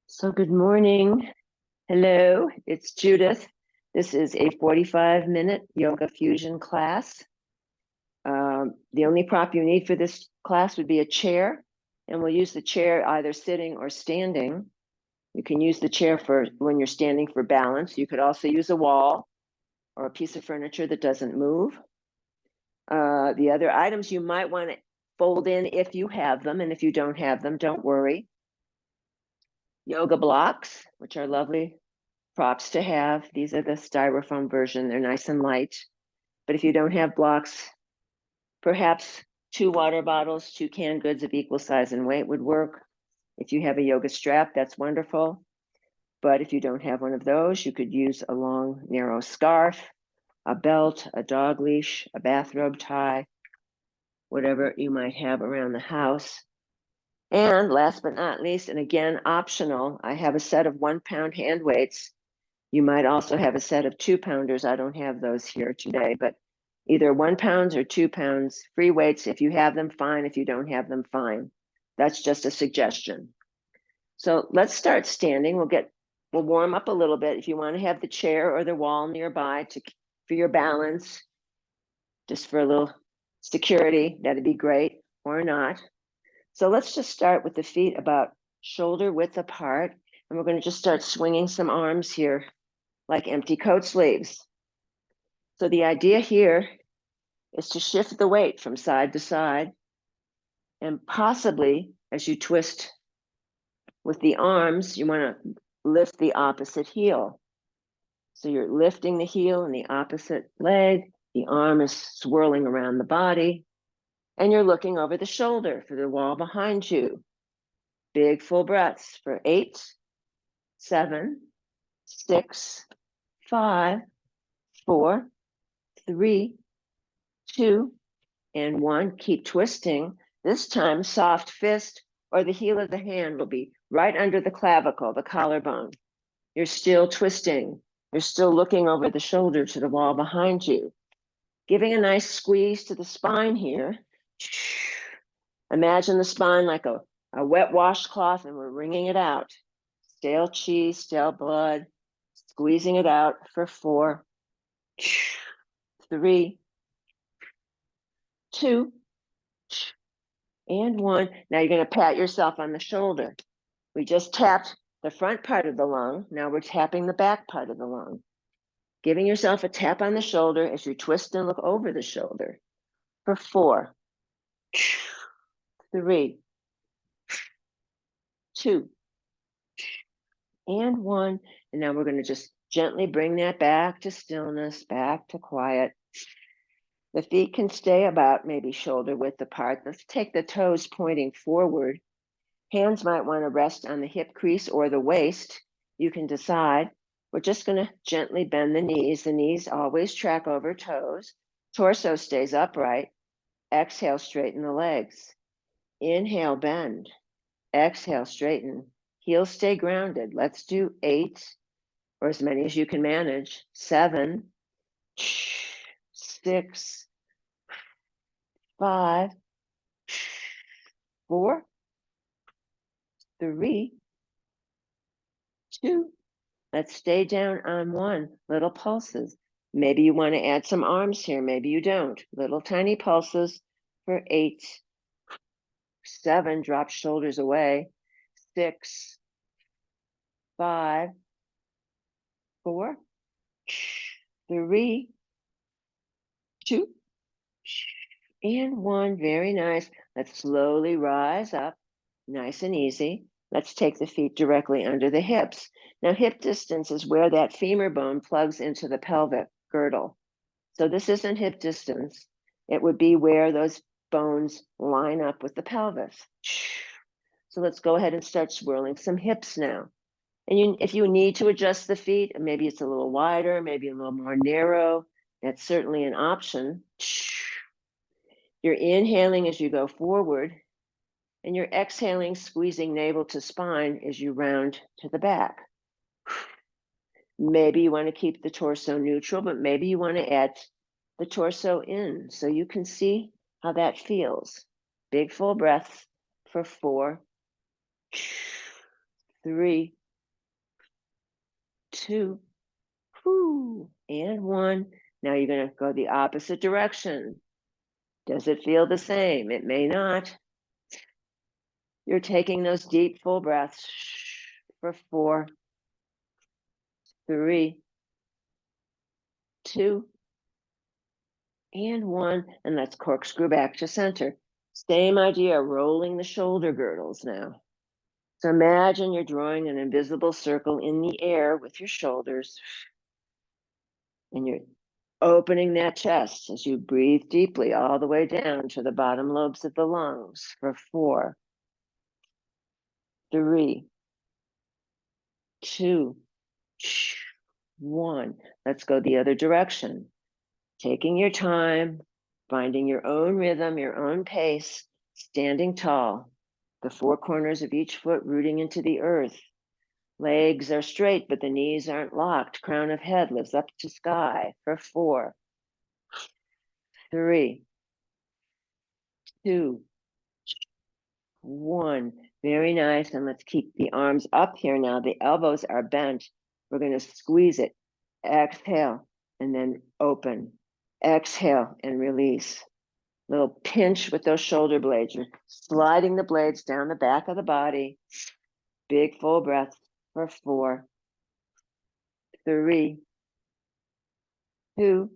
So good morning. Hello, it's Judith. This is a 45-minute yoga fusion class. The only prop you need for this class would be a chair, and we'll use the chair either sitting or standing. You can use the chair for when you're standing for balance. You could also use a wall or a piece of furniture that doesn't move. The other items you might want to fold in if you have them, and if you don't have them, don't worry. Yoga blocks, which are lovely props to have. These are the styrofoam version. They're nice and light. But if you don't have blocks, perhaps 2 water bottles, 2 canned goods of equal size and weight would work. If you have a yoga strap, that's wonderful. But if you don't have one of those, you could use a long, narrow scarf, a belt, a dog leash, a bathrobe tie, whatever you might have around the house. And last but not least, and again, optional, I have a set of 1-pound hand weights. You might also have a set of 2-pounders. I don't have those here today, but either 1 pound or 2 pounds, free weights. If you have them, fine. If you don't have them, fine. That's just a suggestion. So let's start standing. We'll warm up a little bit. If you want to have the chair or the wall nearby for your balance, just for a little security, that'd be great, or not. So let's just start with the feet about shoulder width apart. And we're going to just start swinging some arms here like empty coat sleeves. So the idea here is to shift the weight from side to side, and possibly as you twist with the arms, you want to lift the opposite heel. So you're lifting the heel in the opposite leg, the arm is swirling around the body, and you're looking over the shoulder for the wall behind you. Big full breaths for 8, 7, 6, 5, 4, 3, 2, and 1. Keep twisting. This time, soft fist or the heel of the hand will be right under the clavicle, the collarbone. You're still twisting. You're still looking over the shoulder to the wall behind you. Giving a nice squeeze to the spine here. Imagine the spine like a wet washcloth, and we're wringing it out. Stale chi, stale blood. Squeezing it out for 4, 3, 2, and 1. Now you're going to pat yourself on the shoulder. We just tapped the front part of the lung. Now we're tapping the back part of the lung. Giving yourself a tap on the shoulder as you twist and look over the shoulder for 4, 3, 2, and 1. And now we're going to just gently bring that back to stillness, back to quiet. The feet can stay about maybe shoulder width apart. Let's take the toes pointing forward. Hands might want to rest on the hip crease or the waist. You can decide. We're just going to gently bend the knees. The knees always track over toes. Torso stays upright. Exhale, straighten the legs. Inhale, bend. Exhale, straighten. Heels stay grounded. Let's do 8, or as many as you can manage. 7, 6, 5, 4, 3, 2. Let's stay down on 1. Little pulses. Maybe you want to add some arms here. Maybe you don't. Little tiny pulses for 8, 7. Drop shoulders away. 6, 5, 4, 3, 2, and 1. Very nice. Let's slowly rise up. Nice and easy. Let's take the feet directly under the hips. Now, hip distance is where that femur bone plugs into the pelvic girdle. So this isn't hip distance. It would be where those bones line up with the pelvis. So let's go ahead and start swirling some hips now. And if you need to adjust the feet, maybe it's a little wider, maybe a little more narrow, that's certainly an option. You're inhaling as you go forward, and you're exhaling, squeezing navel to spine as you round to the back. Maybe you want to keep the torso neutral, but maybe you want to add the torso in so you can see how that feels. Big full breaths for 4, 3, 2, and 1. Now you're going to go the opposite direction. Does it feel the same? It may not. You're taking those deep, full breaths for 4, 3, 2, and 1. And let's corkscrew back to center. Same idea, rolling the shoulder girdles now. So imagine you're drawing an invisible circle in the air with your shoulders, and you're opening that chest as you breathe deeply all the way down to the bottom lobes of the lungs for 4, 3, 2, 1. Let's go the other direction. Taking your time, finding your own rhythm, your own pace, standing tall, the 4 corners of each foot rooting into the earth. Legs are straight, but the knees aren't locked. Crown of head lifts up to sky for 4, 3, 2, 1. Very nice. And let's keep the arms up here now. The elbows are bent. We're going to squeeze it. Exhale and then open. Exhale and release. Little pinch with those shoulder blades. You're sliding the blades down the back of the body. Big full breath for 4, 3, 2,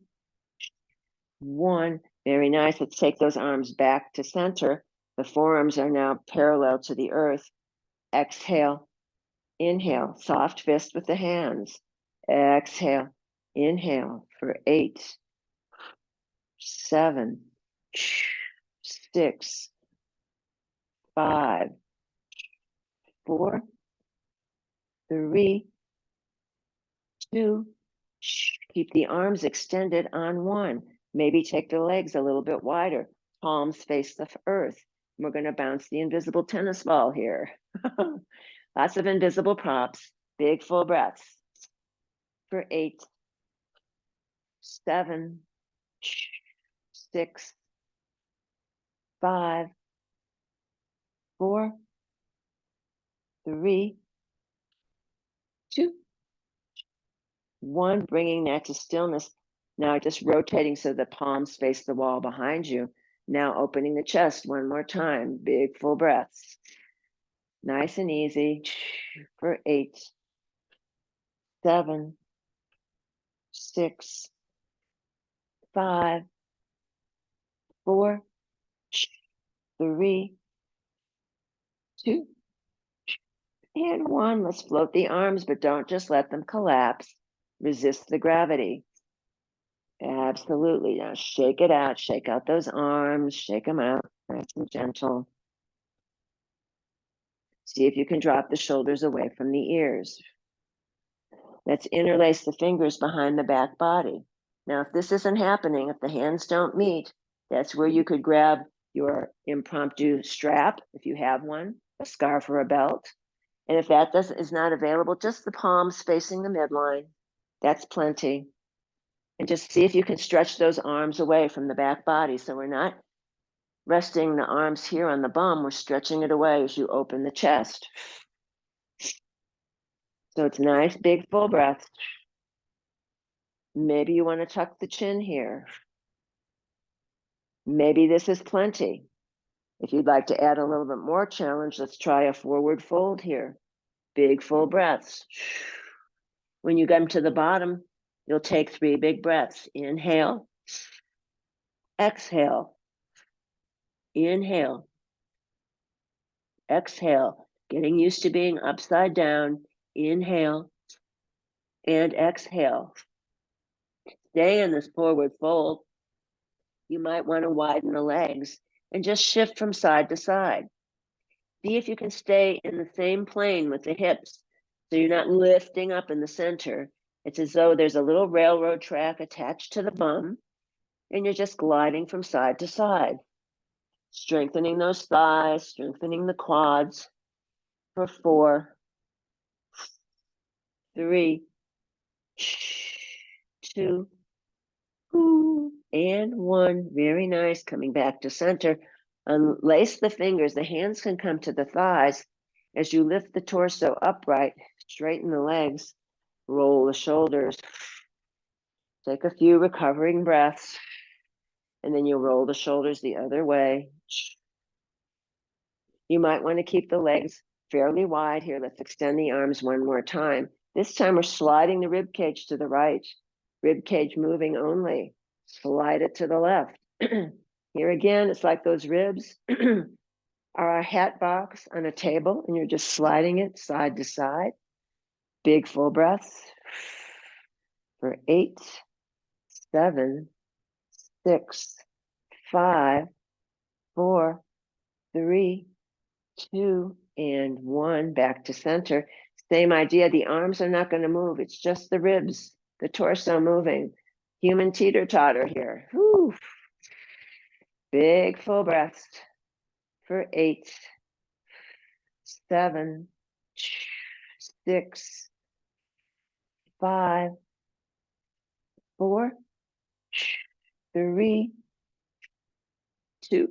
1. Very nice. Let's take those arms back to center. The forearms are now parallel to the earth. Exhale, inhale, soft fist with the hands. Exhale, inhale for 8, 7, 6, 5, 4, 3, 2. Keep the arms extended on 1. Maybe take the legs a little bit wider. Palms face the earth. We're going to bounce the invisible tennis ball here. Lots of invisible props. Big full breaths for 8, 7, 6, 5, 4, 3, 2, 1. Bringing that to stillness. Now just rotating so the palms face the wall behind you. Now opening the chest one more time. Big full breaths. Nice and easy for 8, 7, 6, 5, 4, 3, 2, and 1. Let's float the arms, but don't just let them collapse. Resist the gravity. Absolutely. Now shake it out. Shake out those arms. Shake them out. Nice and gentle. See if you can drop the shoulders away from the ears. Let's interlace the fingers behind the back body. Now, if this isn't happening, if the hands don't meet, that's where you could grab your impromptu strap, if you have one, a scarf or a belt. And if that is not available, just the palms facing the midline. That's plenty. And just see if you can stretch those arms away from the back body. So we're not resting the arms here on the bum, we're stretching it away as you open the chest. So it's nice, big, full breath. Maybe you want to tuck the chin here. Maybe this is plenty. If you'd like to add a little bit more challenge, let's try a forward fold here. Big, full breaths. When you come to the bottom, you'll take 3 big breaths. Inhale, exhale, inhale, exhale. Getting used to being upside down. Inhale and exhale. Stay in this forward fold. You might want to widen the legs and just shift from side to side. See if you can stay in the same plane with the hips, so you're not lifting up in the center. It's as though there's a little railroad track attached to the bum, and you're just gliding from side to side, strengthening those thighs, strengthening the quads for 4, 3, 2, and 1. Very nice. Coming back to center. Unlace the fingers. The hands can come to the thighs as you lift the torso upright. Straighten the legs. Roll the shoulders. Take a few recovering breaths. And then you'll roll the shoulders the other way. You might want to keep the legs fairly wide here. Let's extend the arms one more time. This time we're sliding the rib cage to the right. Rib cage moving only. Slide it to the left. Here again, it's like those ribs are a hat box on a table, and you're just sliding it side to side. Big full breaths for 8, 7, 6, 5, 4, 3, 2, and 1. Back to center. Same idea. The arms are not going to move. It's just the ribs, the torso moving. Human teeter-totter here. Whew. Big full breaths for 8, 7, 6, 5, 4, 3, 2,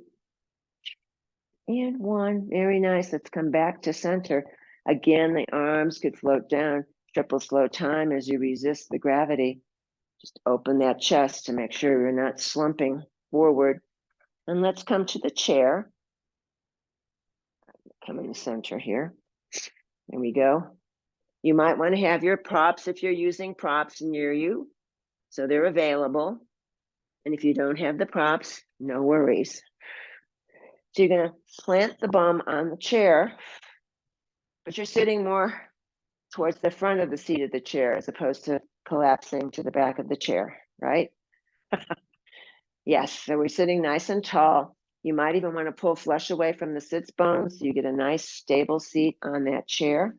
and 1. Very nice. Let's come back to center. Again, the arms could float down. Triple slow time as you resist the gravity. Just open that chest to make sure you're not slumping forward. And let's come to the chair. Come in the center here. There we go. You might want to have your props if you're using props near you, so they're available. And if you don't have the props, no worries. So you're going to plant the bum on the chair, but you're sitting more towards the front of the seat of the chair as opposed to collapsing to the back of the chair, right? Yes, so we're sitting nice and tall. You might even want to pull flush away from the sits bones so you get a nice stable seat on that chair.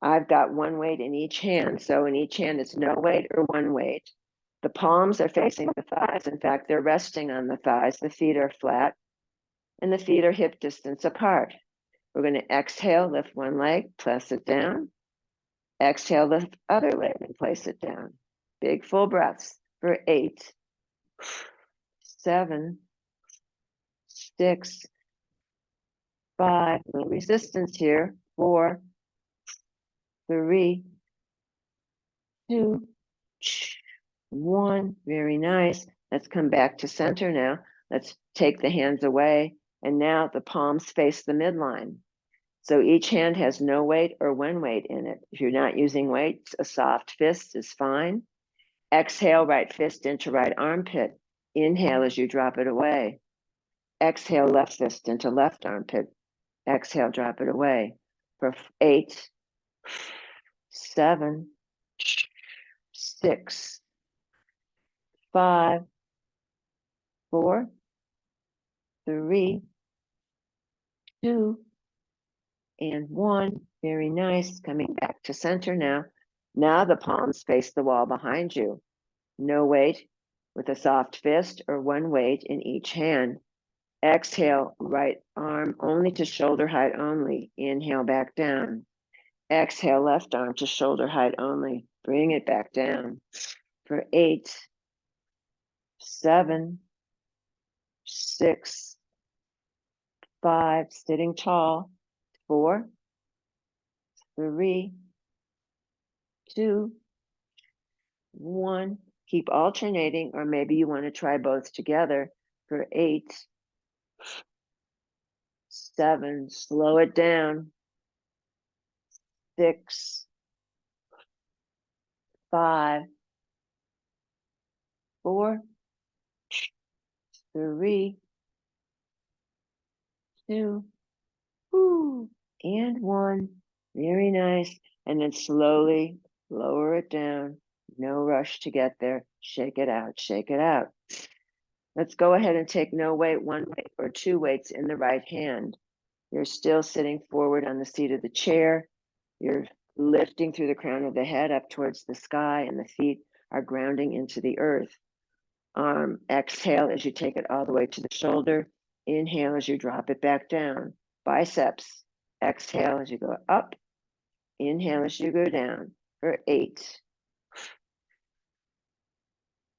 I've got one weight in each hand. So in each hand, it's no weight or one weight. The palms are facing the thighs. In fact, they're resting on the thighs. The feet are flat and the feet are hip distance apart. We're going to exhale, lift one leg, place it down. Exhale, lift other leg and place it down. Big full breaths for 8, 7, 6, 5, little resistance here, 4, 3, 2, 1. Very nice. Let's come back to center now. Let's take the hands away. And now the palms face the midline. So each hand has no weight or one weight in it. If you're not using weights, a soft fist is fine. Exhale, right fist into right armpit. Inhale as you drop it away. Exhale, left fist into left armpit. Exhale, drop it away. For 8, 7, 6, 5, 4, 3, 2, and 1. Very nice. Coming back to center now. Now the palms face the wall behind you. No weight with a soft fist or one weight in each hand. Exhale, right arm only to shoulder height only. Inhale, back down. Exhale, left arm to shoulder height only. Bring it back down. For 8, 7, 6, 5, sitting tall. 4, 3, 2, 1. Keep alternating, or maybe you want to try both together. For 8, 7, slow it down. 6, 5, 4, 3, 2, and 1. Very nice. And then slowly lower it down. No rush to get there. Shake it out. Shake it out. Let's go ahead and take no weight, one weight, or two weights in the right hand. You're still sitting forward on the seat of the chair. You're lifting through the crown of the head up towards the sky, and the feet are grounding into the earth. Exhale as you take it all the way to the shoulder. Inhale as you drop it back down. Biceps. Exhale as you go up. Inhale as you go down. For 8,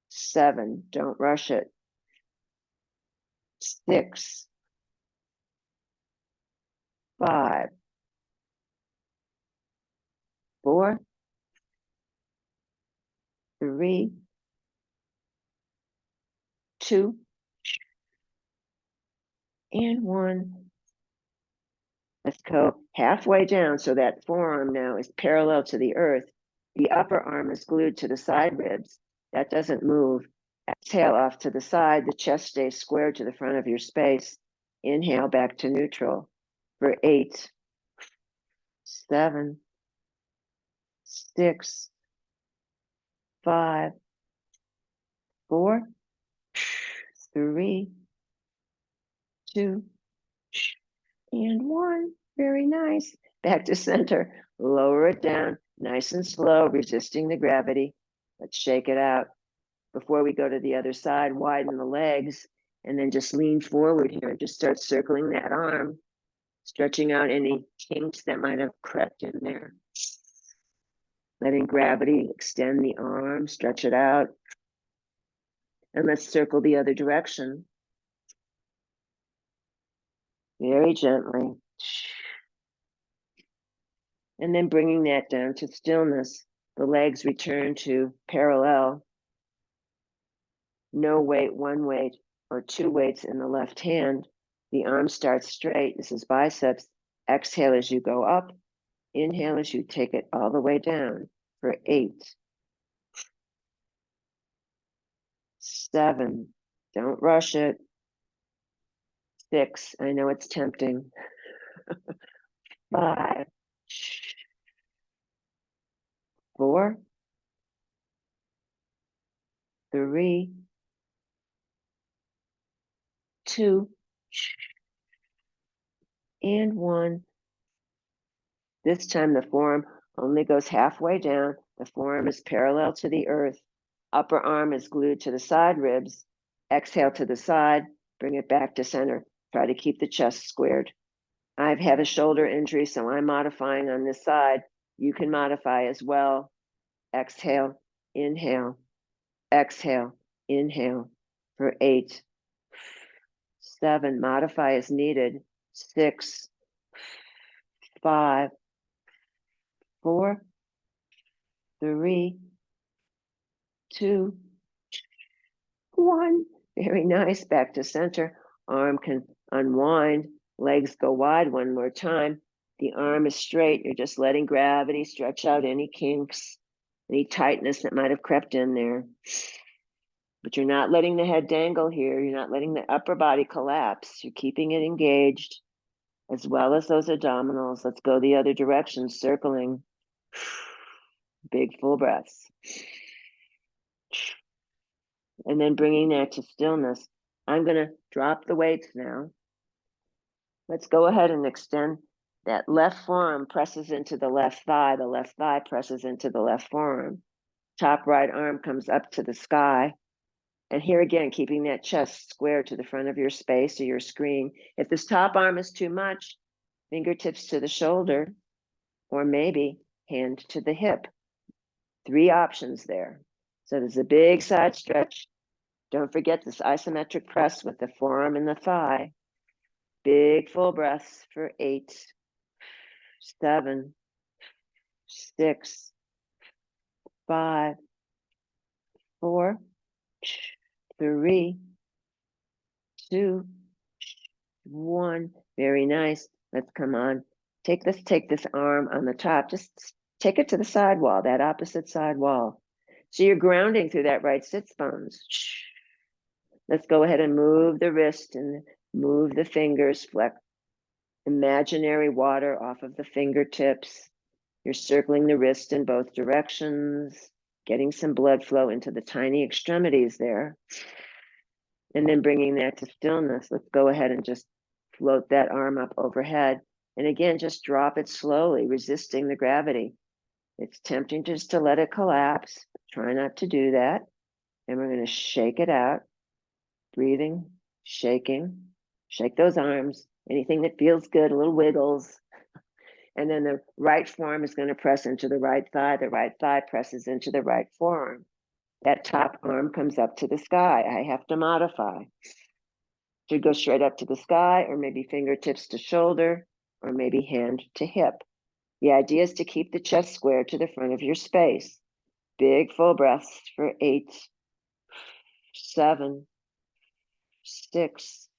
7, don't rush it. 6, 5, 4, 3, 2, and 1. Let's go halfway down so that forearm now is parallel to the earth. The upper arm is glued to the side ribs. That doesn't move. Exhale off to the side. The chest stays square to the front of your space. Inhale back to neutral for 8, 7, 6, 5, 4, 3, 2, and 1. Very nice. Back to center. Lower it down, nice and slow, resisting the gravity. Let's shake it out. Before we go to the other side, widen the legs, and then just lean forward here. Just start circling that arm, stretching out any kinks that might have crept in there. Letting gravity extend the arm, stretch it out. And let's circle the other direction. Very gently. And then bringing that down to stillness. The legs return to parallel. No weight, one weight, or two weights in the left hand. The arm starts straight. This is biceps. Exhale as you go up. Inhale as you take it all the way down for 8, 7. Don't rush it. 6. I know it's tempting. 5, 4, 3, 2, and 1. This time the forearm only goes halfway down. The forearm is parallel to the earth. Upper arm is glued to the side ribs. Exhale to the side, bring it back to center. Try to keep the chest squared. I've had a shoulder injury, so I'm modifying on this side. You can modify as well. Exhale, inhale, exhale, inhale for 8, 7. Modify as needed. 6, 5, 4, 3, 2, 1. Very nice. Back to center. Arm can unwind. Legs go wide one more time. The arm is straight. You're just letting gravity stretch out any kinks, any tightness that might have crept in there. But you're not letting the head dangle here. You're not letting the upper body collapse. You're keeping it engaged, as well as those abdominals. Let's go the other direction, circling. Big full breaths. And then bringing that to stillness. I'm going to drop the weights now. Let's go ahead and extend. That left forearm presses into the left thigh. The left thigh presses into the left forearm. Top right arm comes up to the sky. And here again, keeping that chest square to the front of your space or your screen. If this top arm is too much, fingertips to the shoulder, or maybe hand to the hip. 3 options there. So there's a big side stretch. Don't forget this isometric press with the forearm and the thigh. Big full breaths for 8, 7, 6, 5, 4, 3, 2, 1. Very nice. Let's come on. Take this arm on the top. Just take it to the side wall, that opposite side wall. So you're grounding through that right sits bones. Let's go ahead and move the wrist and move the fingers, flex imaginary water off of the fingertips. You're circling the wrist in both directions, getting some blood flow into the tiny extremities there. And then bringing that to stillness. Let's go ahead and just float that arm up overhead. And again, just drop it slowly, resisting the gravity. It's tempting just to let it collapse. Try not to do that. And we're going to shake it out. Breathing, shaking, shake those arms. Anything that feels good, a little wiggles. And then the right forearm is going to press into the right thigh. The right thigh presses into the right forearm. That top arm comes up to the sky. I have to modify. Should go straight up to the sky, or maybe fingertips to shoulder, or maybe hand to hip. The idea is to keep the chest square to the front of your space. Big full breaths for 8, 7, 6,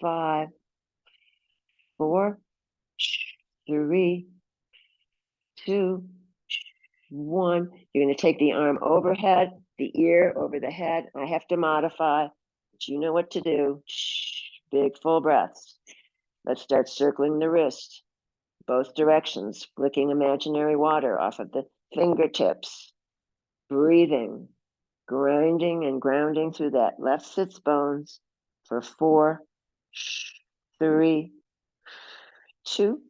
5, 4, 3, 2, 1. You're going to take the arm overhead, the ear over the head. I have to modify, but you know what to do. Big full breaths. Let's start circling the wrist, both directions, flicking imaginary water off of the fingertips, breathing, grinding and grounding through that left sits bones for 4, 3, 2,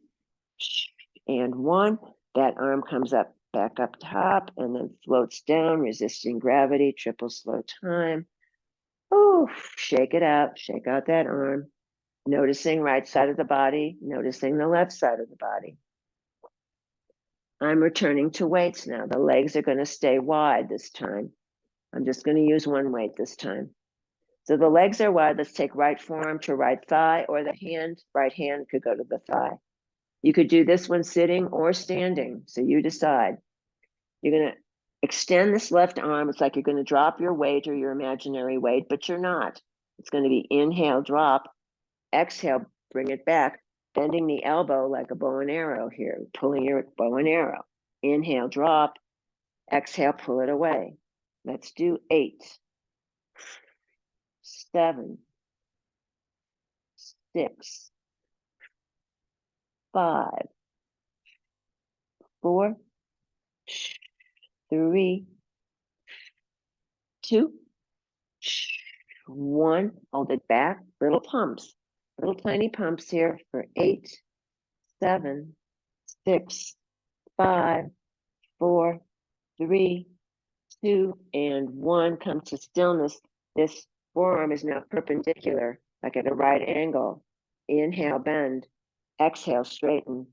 and 1. That arm comes up, back up top, and then floats down, resisting gravity, triple slow time. Oh, shake it out, shake out that arm. Noticing right side of the body, noticing the left side of the body. I'm returning to weights now. The legs are going to stay wide this time. I'm just going to use one weight this time. So the legs are wide. Let's take right forearm to right thigh, or the hand, right hand could go to the thigh. You could do this one sitting or standing, so you decide. You're going to extend this left arm. It's like you're going to drop your weight or your imaginary weight, but you're not. It's going to be inhale, drop, exhale, bring it back, bending the elbow like a bow and arrow here, pulling your bow and arrow. Inhale, drop, exhale, pull it away. Let's do 8, 7, 6, 5, 4, 3, 2, 1. Hold it back. Little pumps, little tiny pumps here for 8, 7, 6, 5, 4, 3, 2, and 1. Come to stillness. This forearm is now perpendicular, like at a right angle. Inhale, bend. Exhale, straighten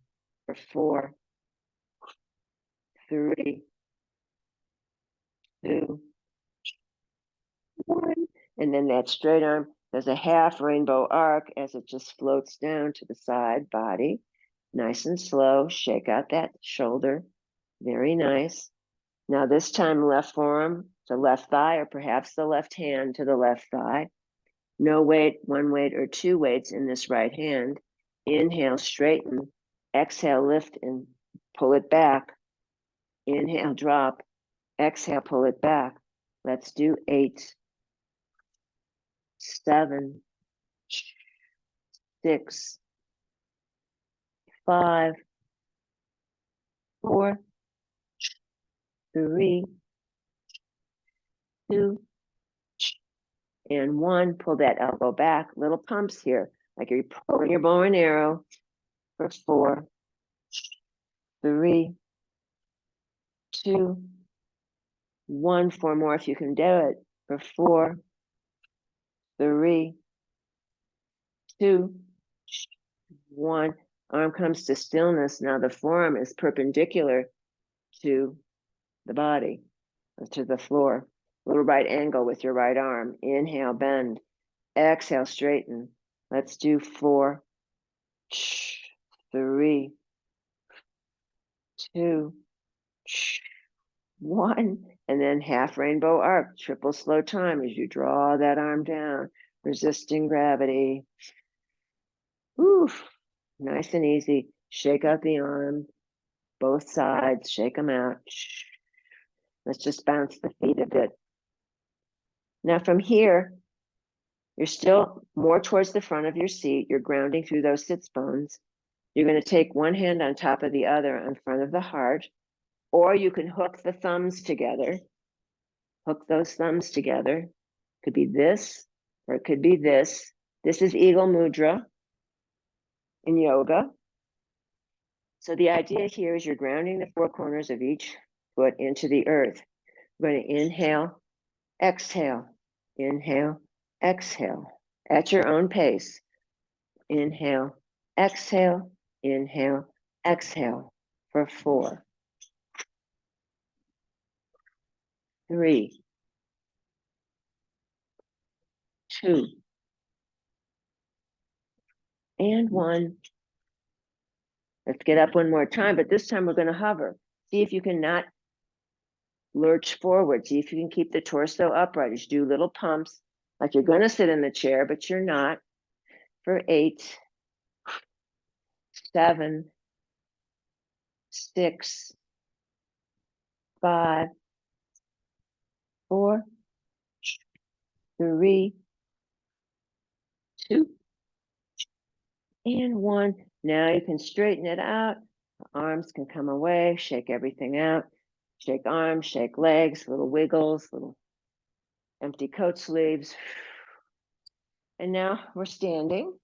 for 4, 3, 2, 1. And then that straight arm does a half rainbow arc as it just floats down to the side body. Nice and slow. Shake out that shoulder. Very nice. Now this time left forearm to left thigh, or perhaps the left hand to the left thigh. No weight, one weight, or two weights in this right hand. Inhale, straighten. Exhale, lift and pull it back. Inhale, drop. Exhale, pull it back. Let's do 8, 7, 6, 5, 4, 3, 2, and 1. Pull that elbow back. Little pumps here, like you're pulling your bow and arrow for 4, 3, 2, 1. 4 more if you can do it for 4, 3, 2, 1. Arm comes to stillness. Now the forearm is perpendicular to the body, to the floor. Little right angle with your right arm. Inhale, bend. Exhale, straighten. Let's do 4, 3, 2, 1. And then half rainbow arc, triple slow time as you draw that arm down, resisting gravity. Oof, nice and easy. Shake out the arm, both sides, shake them out. Let's just bounce the feet a bit. Now from here, you're still more towards the front of your seat. You're grounding through those sits bones. You're going to take one hand on top of the other in front of the heart, or you can hook the thumbs together. Hook those thumbs together. Could be this, or it could be this. This is Eagle Mudra in yoga. So the idea here is you're grounding the four corners of each foot into the earth. We're going to inhale, exhale, inhale, exhale at your own pace. Inhale, exhale, inhale, exhale for 4, 3, 2, and 1. Let's get up one more time, but this time we're going to hover. See if you can not lurch forward. See if you can keep the torso upright. Just do little pumps like you're going to sit in the chair, but you're not. For 8, 7, 6, 5, 4, 3, 2, and 1. Now you can straighten it out. The arms can come away, shake everything out. Shake arms, shake legs, little wiggles, little empty coat sleeves. And now we're standing,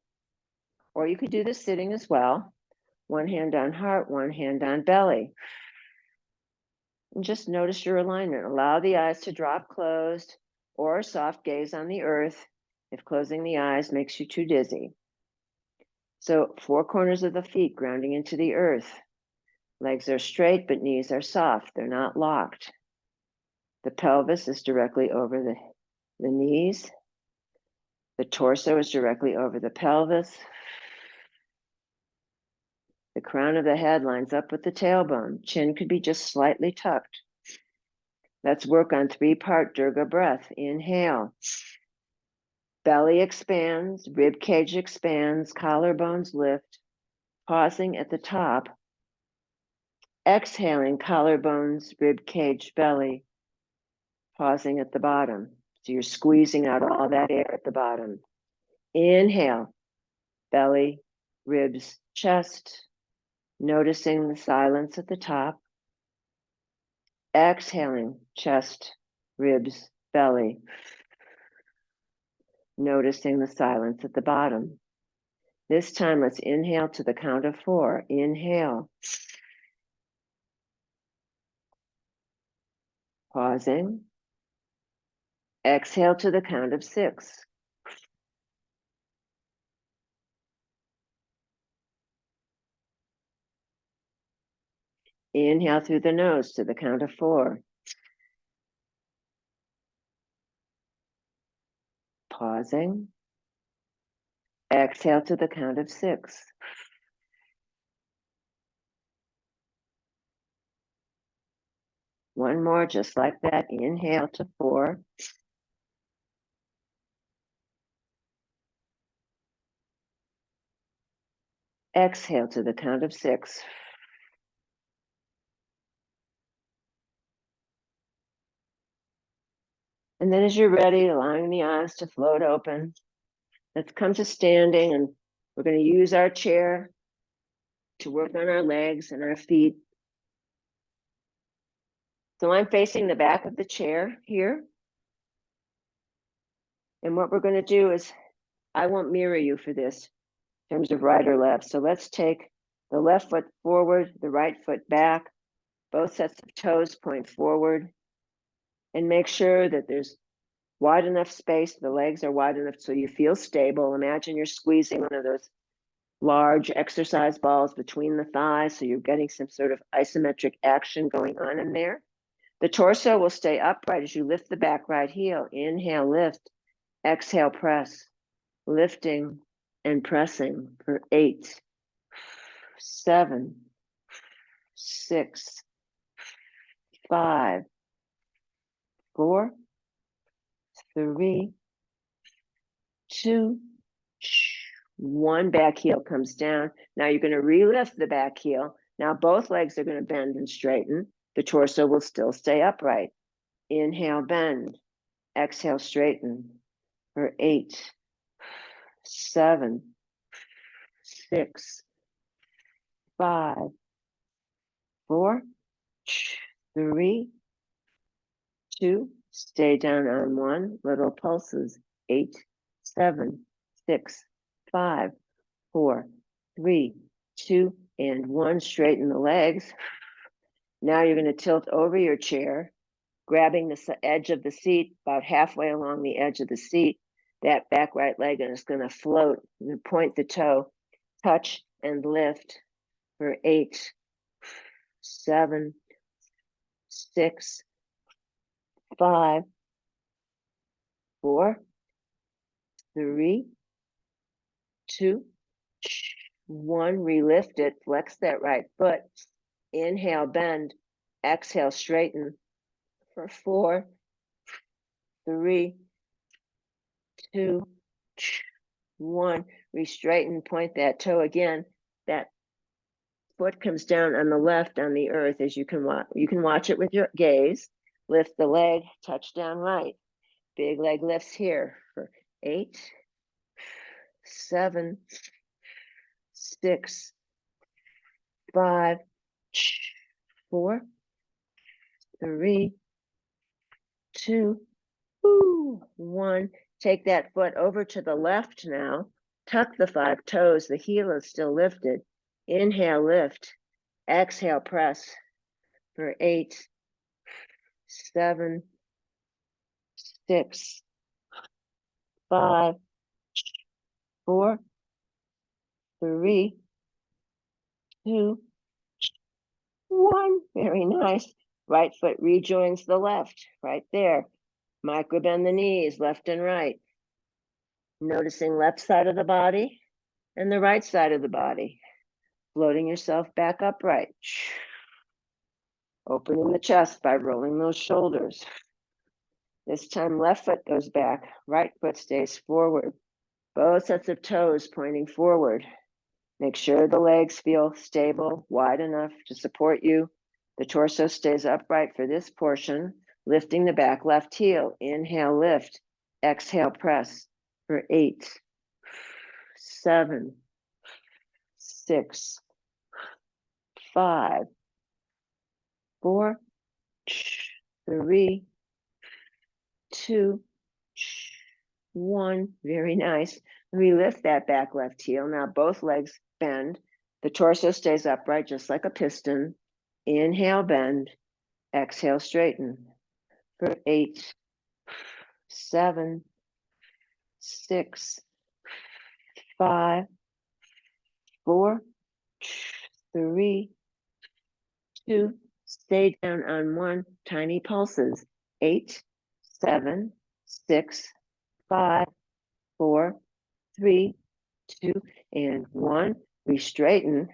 or you could do this sitting as well. One hand on heart, one hand on belly. And just notice your alignment. Allow the eyes to drop closed or soft gaze on the earth if closing the eyes makes you too dizzy. So 4 corners of the feet grounding into the earth. Legs are straight, but knees are soft. They're not locked. The pelvis is directly over the knees. The torso is directly over the pelvis. The crown of the head lines up with the tailbone. Chin could be just slightly tucked. Let's work on 3-part Durga breath. Inhale. Belly expands, rib cage expands, collarbones lift. Pausing at the top. Exhaling, collarbones, rib cage, belly. Pausing at the bottom. So you're squeezing out all that air at the bottom. Inhale. Belly, ribs, chest. Noticing the silence at the top. Exhaling, chest, ribs, belly. Noticing the silence at the bottom. This time, let's inhale to the count of 4. Inhale. Pausing. Exhale to the count of 6. Inhale through the nose to the count of 4. Pausing. Exhale to the count of 6. One more, just like that. Inhale to 4. Exhale to the count of 6. And then as you're ready, allowing the eyes to float open, let's come to standing, and we're going to use our chair to work on our legs and our feet. So I'm facing the back of the chair here. And what we're going to do is, I won't mirror you for this in terms of right or left. So let's take the left foot forward, the right foot back. Both sets of toes point forward. And make sure that there's wide enough space, the legs are wide enough so you feel stable. Imagine you're squeezing one of those large exercise balls between the thighs, so you're getting some sort of isometric action going on in there. The torso will stay upright as you lift the back right heel. Inhale, lift. Exhale, press. Lifting and pressing for 8, 7, 6, 5, 4, 3, 2, 1. Back heel comes down. Now you're going to relift the back heel. Now both legs are going to bend and straighten. The torso will still stay upright. Inhale, bend. Exhale, straighten for 8, 7, 6, 5, 4, 3, 2. Stay down on 1. Little pulses. 8, 7, 6, 5, 4, 3, 2, and 1. Straighten the legs. Now you're going to tilt over your chair, grabbing the edge of the seat about halfway along the edge of the seat. That back right leg is going to float. You point the toe, touch and lift for 8, 7, 6, 5, 4, 3, 2, 1. Relift it. Flex that right foot. Inhale, bend. Exhale, straighten for 4, 3, 2, 1. Re-straighten, point that toe again. That foot comes down on the left on the earth, as you can watch. You can watch it with your gaze. Lift the leg, touch down right. Big leg lifts here for 8, 7, 6, 5, 4, 3, 2, 1. Take that foot over to the left now. Tuck the 5 toes. The heel is still lifted. Inhale, lift. Exhale, press for 8, 7, 6, 5, 4, 3, 2, 1. Very nice. Right foot rejoins the left, right there. Micro bend the knees, left and right. Noticing left side of the body and the right side of the body. Floating yourself back upright. Opening the chest by rolling those shoulders. This time, left foot goes back, right foot stays forward. Both sets of toes pointing forward. Make sure the legs feel stable, wide enough to support you. The torso stays upright for this portion, lifting the back left heel. Inhale, lift. Exhale, press for 8, 7, 6, 5, 4, 3, 2, 1. Very nice. Relift that back left heel. Now both legs bend. The torso stays upright just like a piston. Inhale, bend. Exhale, straighten for 8, 7, 6, 5, 4, 3, 2. Stay down on 1. Tiny pulses. 8, 7, 6, 5, 4, 3, 2, and 1. Re-straighten.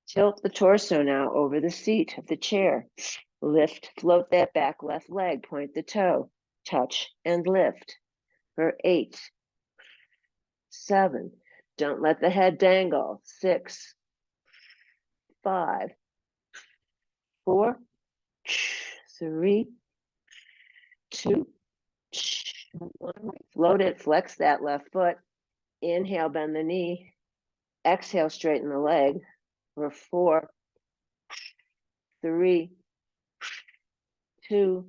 Tilt the torso now over the seat of the chair. Lift, float that back left leg, point the toe, touch and lift for 8, 7. Don't let the head dangle. 6, 5, 4, 3, 2, 1. Float it, flex that left foot. Inhale, bend the knee. Exhale, straighten the leg for 4, 3, 2,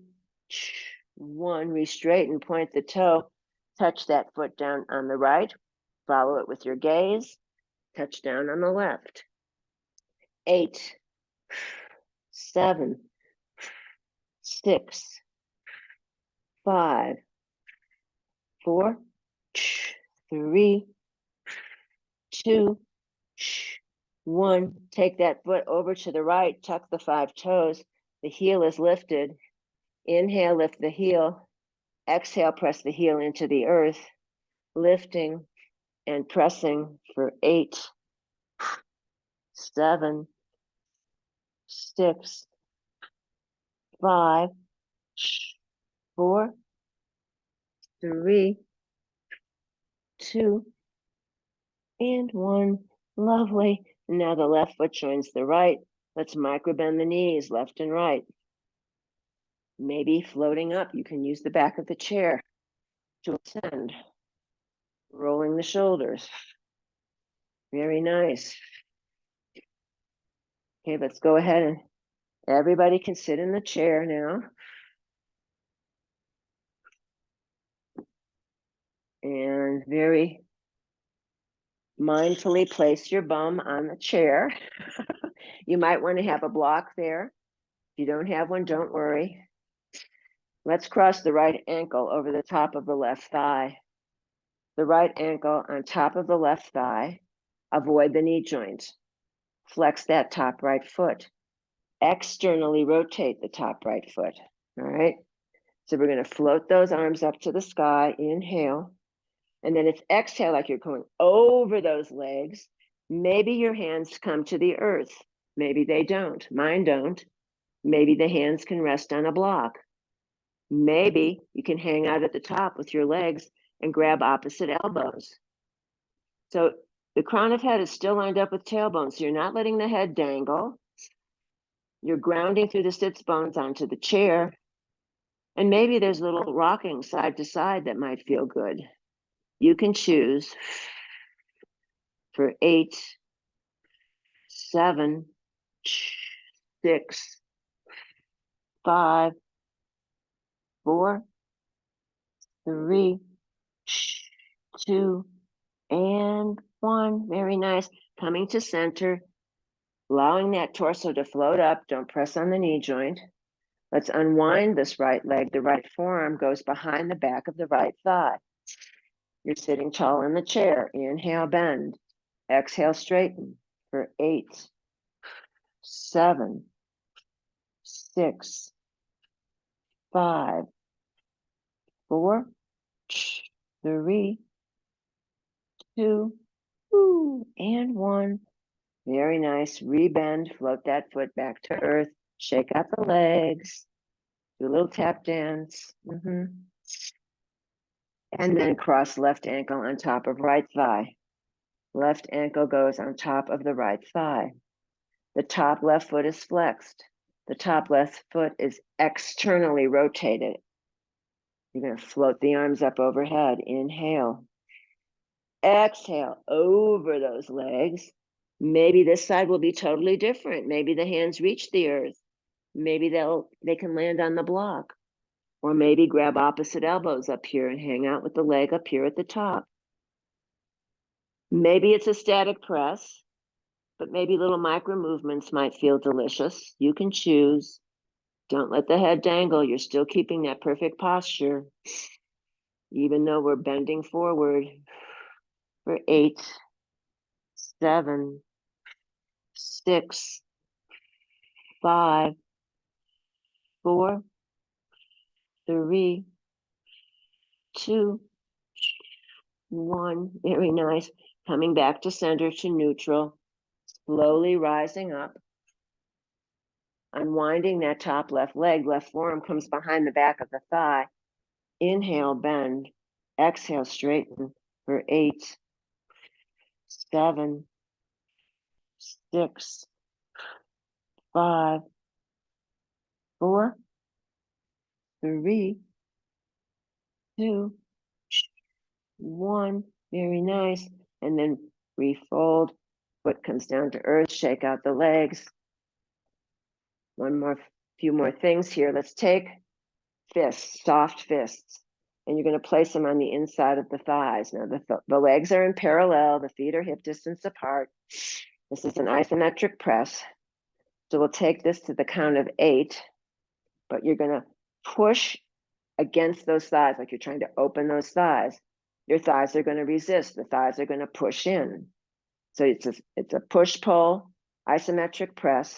1. Re-straighten, point the toe. Touch that foot down on the right. Follow it with your gaze. Touch down on the left. 8, 7, 6, 5, 4, 3, 2, 1. Take that foot over to the right. Tuck the 5 toes. The heel is lifted. Inhale, lift the heel. Exhale, press the heel into the earth. Lifting and pressing for 8, 7, 6, 5, 4, 3, 2, and 1. Lovely. Now the left foot joins the right. Let's micro bend the knees, left and right. Maybe floating up, you can use the back of the chair to ascend. Rolling the shoulders. Very nice. Okay, let's go ahead and everybody can sit in the chair now. And very mindfully place your bum on the chair. You might want to have a block there. If you don't have one, don't worry. Let's cross the right ankle over the top of the left thigh. The right ankle on top of the left thigh. Avoid the knee joint. Flex that top right foot. Externally rotate the top right foot. All right. So we're going to float those arms up to the sky. Inhale. And then it's exhale like you're going over those legs. Maybe your hands come to the earth. Maybe they don't. Mine don't. Maybe the hands can rest on a block. Maybe you can hang out at the top with your legs and grab opposite elbows. So the crown of head is still lined up with tailbone, so you're not letting the head dangle. You're grounding through the sits bones onto the chair. And maybe there's a little rocking side to side that might feel good. You can choose for 8, 7, 6, 5, 4, 3, 2, and 1. Very nice. Coming to center, allowing that torso to float up. Don't press on the knee joint. Let's unwind this right leg. The right forearm goes behind the back of the right thigh. You're sitting tall in the chair. Inhale, bend. Exhale, straighten for 8, 7, 6, 5, 4, 3, 2, and 1. Very nice. Rebend, float that foot back to earth. Shake out the legs. Do a little tap dance. And then cross left ankle on top of right thigh. Left ankle goes on top of the right thigh. The top left foot is flexed. The top left foot is externally rotated. You're going to float the arms up overhead. Inhale. Exhale over those legs. Maybe this side will be totally different. Maybe the hands reach the earth. Maybe they can land on the block. Or maybe grab opposite elbows up here and hang out with the leg up here at the top. Maybe it's a static press, but maybe little micro movements might feel delicious. You can choose. Don't let the head dangle. You're still keeping that perfect posture, even though we're bending forward for 8, 7, 6, 5, 4, 3, 2, 1. Very nice. Coming back to center to neutral. Slowly rising up. Unwinding that top left leg. Left forearm comes behind the back of the thigh. Inhale, bend. Exhale, straighten for 8, 7, 6, 5, 4, 3, 2, 1. Very nice. And then refold. Foot comes down to earth. Shake out the legs. Few more things here. Let's take fists, soft fists, and you're going to place them on the inside of the thighs. Now the legs are in parallel. The feet are hip distance apart. This is an isometric press. So we'll take this to the count of 8, but you're going to push against those thighs like you're trying to open those thighs. Your thighs are going to resist. The thighs are going to push in. So it's a push-pull, isometric press.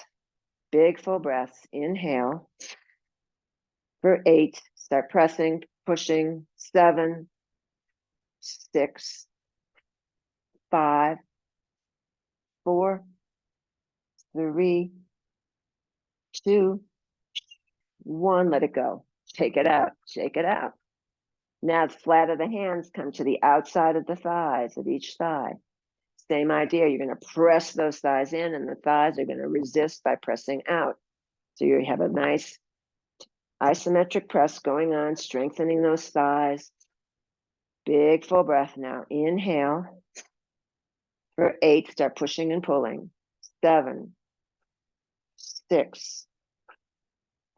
Big full breaths. Inhale. For 8, start pressing, pushing. 7, 6, 5, 4, 3, 2, 1. Let it go. Shake it out. Shake it out. Now the flat of the hands come to the outside of the thighs of each thigh. Same idea. You're going to press those thighs in, and the thighs are going to resist by pressing out. So you have a nice isometric press going on, strengthening those thighs. Big full breath now. Inhale. For 8, start pushing and pulling. 7, 6,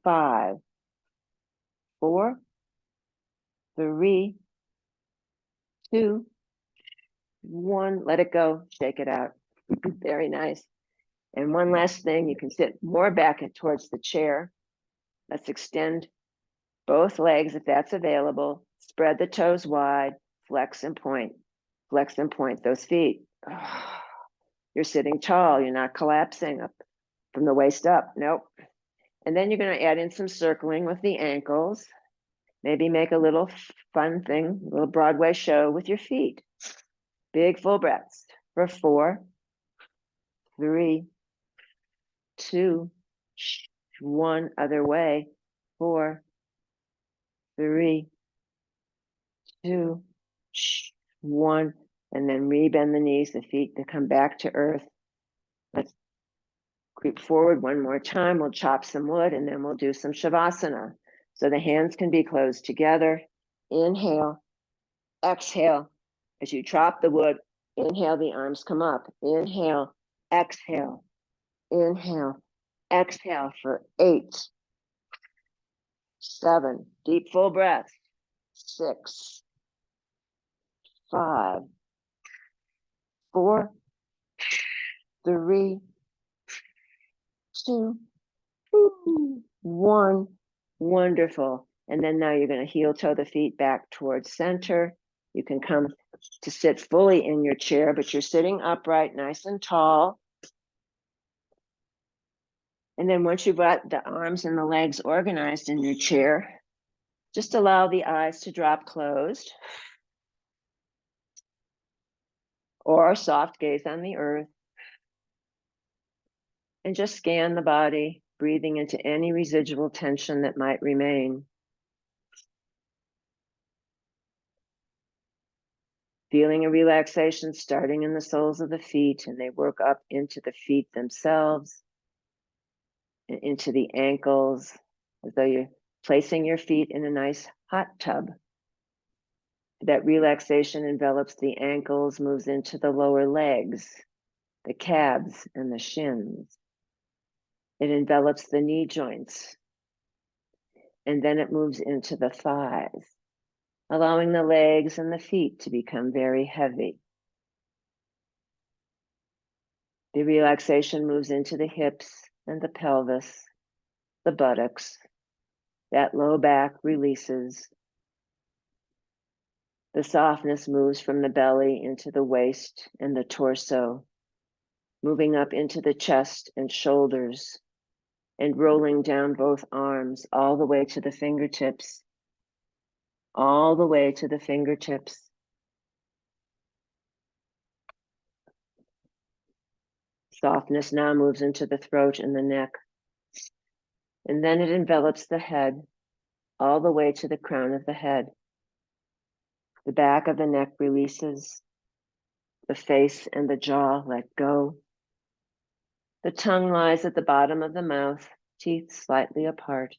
5, 4, 3, 2, 1. Let it go. Shake it out. Very nice. And one last thing, you can sit more back towards the chair. Let's extend both legs if that's available. Spread the toes wide. Flex and point. Flex and point those feet. You're sitting tall. You're not collapsing up from the waist up. Nope. And then you're going to add in some circling with the ankles. Maybe make a little fun thing, a little Broadway show with your feet. Big full breaths for 4, 3, 2, 1. Other way. 4, 3, 2, 1, and then rebend the knees, the feet to come back to earth. Let's creep forward one more time. We'll chop some wood and then we'll do some Shavasana. So the hands can be closed together. Inhale, exhale. As you chop the wood, inhale, the arms come up. Inhale, exhale, inhale, exhale for 8, 7, deep full breath. 6, 5, 4, 3, 2, 1. Wonderful. And then now you're going to heel toe the feet back towards center. You can come to sit fully in your chair, but you're sitting upright, nice and tall. And then once you've got the arms and the legs organized in your chair, just allow the eyes to drop closed or soft gaze on the earth. And just scan the body, breathing into any residual tension that might remain. Feeling a relaxation starting in the soles of the feet, and they work up into the feet themselves and into the ankles, as though you're placing your feet in a nice hot tub. That relaxation envelops the ankles, moves into the lower legs, the calves, and the shins. It envelops the knee joints, and then it moves into the thighs, allowing the legs and the feet to become very heavy. The relaxation moves into the hips and the pelvis, the buttocks. That low back releases. The softness moves from the belly into the waist and the torso, moving up into the chest and shoulders, and rolling down both arms all the way to the fingertips, all the way to the fingertips. Softness now moves into the throat and the neck, and then it envelops the head all the way to the crown of the head. The back of the neck releases. The face and the jaw let go. The tongue lies at the bottom of the mouth, teeth slightly apart.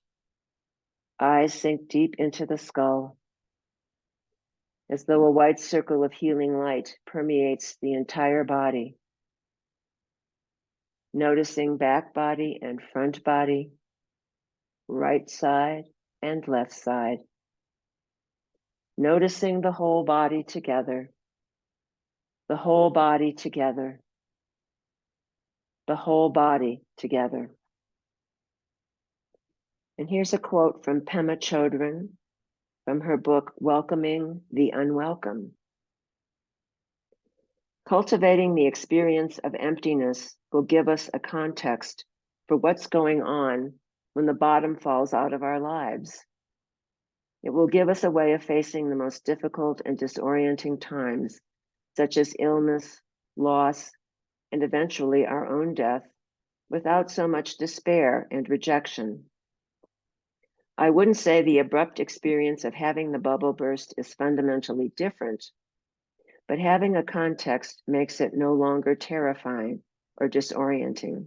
Eyes sink deep into the skull, as though a white circle of healing light permeates the entire body. Noticing back body and front body, right side and left side. Noticing the whole body together, the whole body together, the whole body together. And here's a quote from Pema Chodron from her book, Welcoming the Unwelcome. Cultivating the experience of emptiness will give us a context for what's going on when the bottom falls out of our lives. It will give us a way of facing the most difficult and disorienting times, such as illness, loss, and eventually our own death, without so much despair and rejection. I wouldn't say the abrupt experience of having the bubble burst is fundamentally different, but having a context makes it no longer terrifying or disorienting.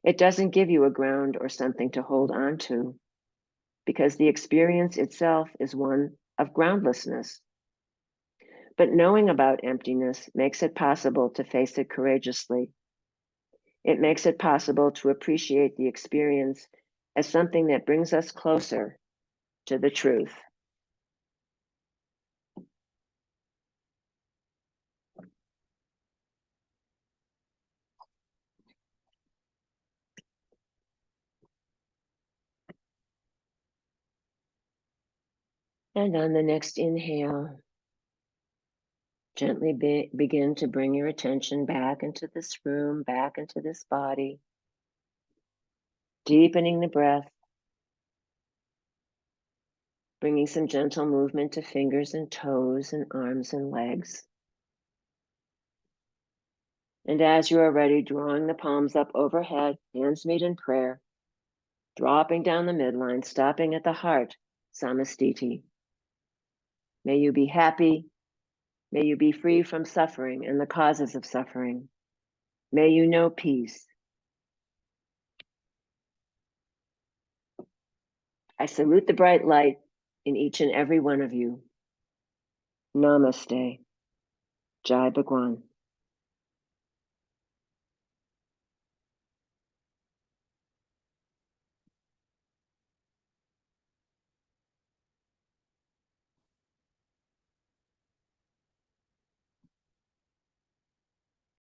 It doesn't give you a ground or something to hold on to, because the experience itself is one of groundlessness. But knowing about emptiness makes it possible to face it courageously. It makes it possible to appreciate the experience as something that brings us closer to the truth. And on the next inhale, gently begin to bring your attention back into this room, back into this body, deepening the breath, bringing some gentle movement to fingers and toes and arms and legs. And as you are ready, drawing the palms up overhead, hands meet in prayer, dropping down the midline, stopping at the heart, Samastiti. May you be happy. May you be free from suffering and the causes of suffering. May you know peace. I salute the bright light in each and every one of you. Namaste. Jai Bhagwan.